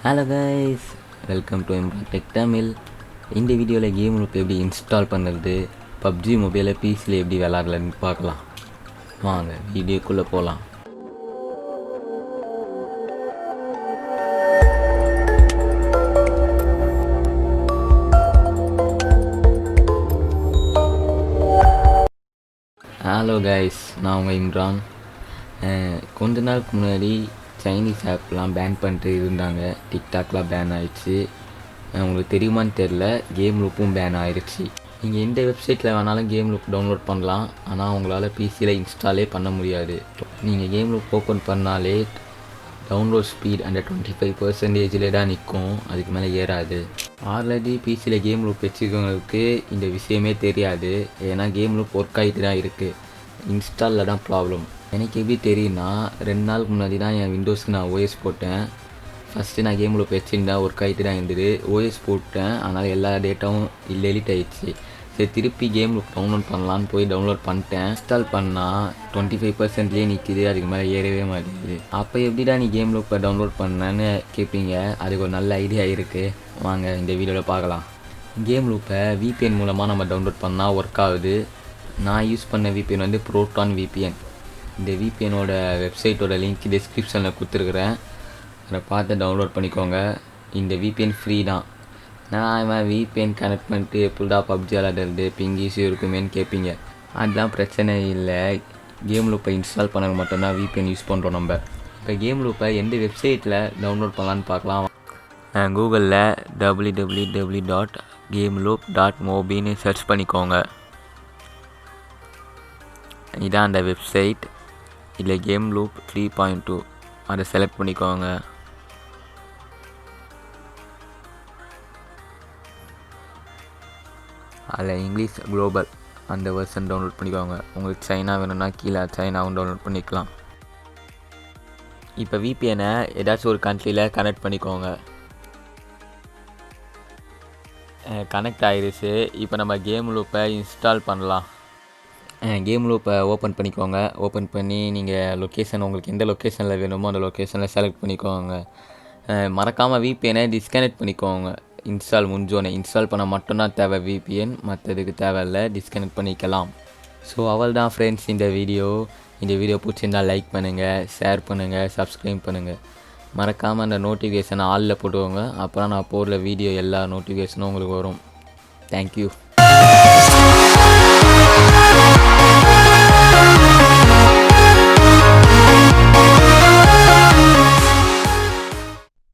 Hello guys, welcome to ImranTech Tamil. இந்த வீடியோவில் கேம்லூப் எப்படி இன்ஸ்டால் பண்ணுறது, பப்ஜி மொபைலில் பிசியில் எப்படி விளாட்லன்னு பார்க்கலாம். வாங்க வீடியோக்குள்ளே போகலாம். ஹலோ கைஸ், நான் உங்கள் இம்ரான். கொஞ்ச நாளுக்கு முன்னாடி சைனீஸ் ஆப்லாம் பேன் பண்ணிட்டு இருந்தாங்க. டிக்டாக்லாம் பேன் ஆகிடுச்சு. உங்களுக்கு தெரியுமான்னு தெரில, கேம்லூப்பும் பேன் ஆகிடுச்சு. நீங்கள் எந்த வெப்சைட்டில் வேணாலும் கேம்லூப் டவுன்லோட் பண்ணலாம், ஆனால் உங்களால் பிசியில் இன்ஸ்டாலே பண்ண முடியாது. நீங்கள் கேம்லூப் ஓப்பன் பண்ணாலே டவுன்லோட் ஸ்பீட் அந்த 25% தான் நிற்கும், அதுக்கு மேலே ஏறாது. ஆல்ரெடி பிசியில் கேம்லூப் வச்சுக்கவங்களுக்கு இந்த விஷயமே தெரியாது, ஏன்னா கேம்லூப் ஒர்க் ஆகிட்டு தான் இருக்குது. இன்ஸ்டாலில் தான் ப்ராப்ளம். எனக்கு எப்படி தெரியும்னா, 2 நாளுக்கு முன்னாடி தான் என் விண்டோஸ்க்கு நான் ஓஎஸ் போட்டேன். ஃபஸ்ட்டு நான் கேம்லூப் வச்சுருந்தேன், ஒர்க் ஆகிட்டு தான் இருந்தது. ஓஎஸ் போட்டேன், அதனால் எல்லா டேட்டாவும் எலிட் ஆகிடுச்சு. சரி, திருப்பி கேம்லூப் டவுன்லோட் பண்ணலான்னு போய் டவுன்லோட் பண்ணிட்டேன். இன்ஸ்டால் பண்ணால் 25%லேயே நிற்கிது, அதுக்கு மேலே ஏறவே மாட்டேங்குது. அப்போ எப்படிடா நீ கேம்லூப்பை டவுன்லோட் பண்ணேன்னு கேட்பீங்க. அதுக்கு ஒரு நல்ல ஐடியா இருக்குது, வாங்க இந்த வீடியோவில் பார்க்கலாம். கேம்லூப்பை VPN மூலமாக நம்ம டவுன்லோட் பண்ணால் ஒர்க் ஆகுது. நான் யூஸ் பண்ண VPN வந்து ப்ரோட்டான் VPN. இந்த VPNோட வெப்சைட்டோட லிங்க் டிஸ்கிரிப்ஷனில் கொடுத்துருக்குறேன், அதை பார்த்து டவுன்லோட் பண்ணிக்கோங்க. இந்த VPN ஃப்ரீ தான். நான் VPN கனெக்ட் பண்ணிட்டு எப்படிடா பப்ஜி விளாடுறது, பிங் ஈஸியும் இருக்குமேன்னு கேட்பீங்க. அதெல்லாம் பிரச்சனை இல்லை. கேம்லூப்பை இன்ஸ்டால் பண்ணது மட்டும்தான் VPN யூஸ் பண்ணுறோம் நம்ம. இப்போ கேம்லூப்பை எந்த வெப்சைட்டில் டவுன்லோட் பண்ணலான்னு பார்க்கலாம். கூகுளில் www.gameloop.mobiன்னு சர்ச் பண்ணிக்கோங்க. இதான் அந்த வெப்சைட். இல்லை கேம்லூப் 3.2 அதை செலக்ட் பண்ணிக்கோங்க. அதில் இங்கிலீஷ் குளோபல் அந்த வெர்ஷன் டவுன்லோட் பண்ணிக்கோங்க. உங்களுக்கு சைனா வேணும்னா கீழே சைனாவும் டவுன்லோட் பண்ணிக்கலாம். இப்போ VPNை ஏதாச்சும் ஒரு கண்ட்ரியில் கனெக்ட் பண்ணிக்கோங்க. கனெக்ட் ஆகிடுச்சு. இப்போ நம்ம கேம்லூப்பை இன்ஸ்டால் பண்ணலாம். கேம்லூப்பை ஓப்பன் பண்ணிக்கோங்க. ஓப்பன் பண்ணி நீங்கள் லொக்கேஷன், உங்களுக்கு எந்த லொக்கேஷனில் வேணுமோ அந்த லொக்கேஷனில் செலக்ட் பண்ணிக்கோங்க. மறக்காமல் VPNை டிஸ்கனெக்ட் பண்ணிக்கோங்க. இன்ஸ்டால் முடிஞ்சோன்னே. இன்ஸ்டால் பண்ண மட்டும்தான் தேவை VPN, மற்றதுக்கு தேவையில்லை, டிஸ்கனெக்ட் பண்ணிக்கலாம். ஸோ அவள் தான் ஃப்ரெண்ட்ஸ் இந்த வீடியோ பிடிச்சிருந்தால் லைக் பண்ணுங்கள், ஷேர் பண்ணுங்கள், சப்ஸ்கிரைப் பண்ணுங்கள். மறக்காமல் அந்த நோட்டிஃபிகேஷனை ஆலில் போட்டுக்கோங்க. அப்புறம் நான் போடுற வீடியோ எல்லா நோட்டிஃபிகேஷனும் உங்களுக்கு வரும். தேங்க்யூ.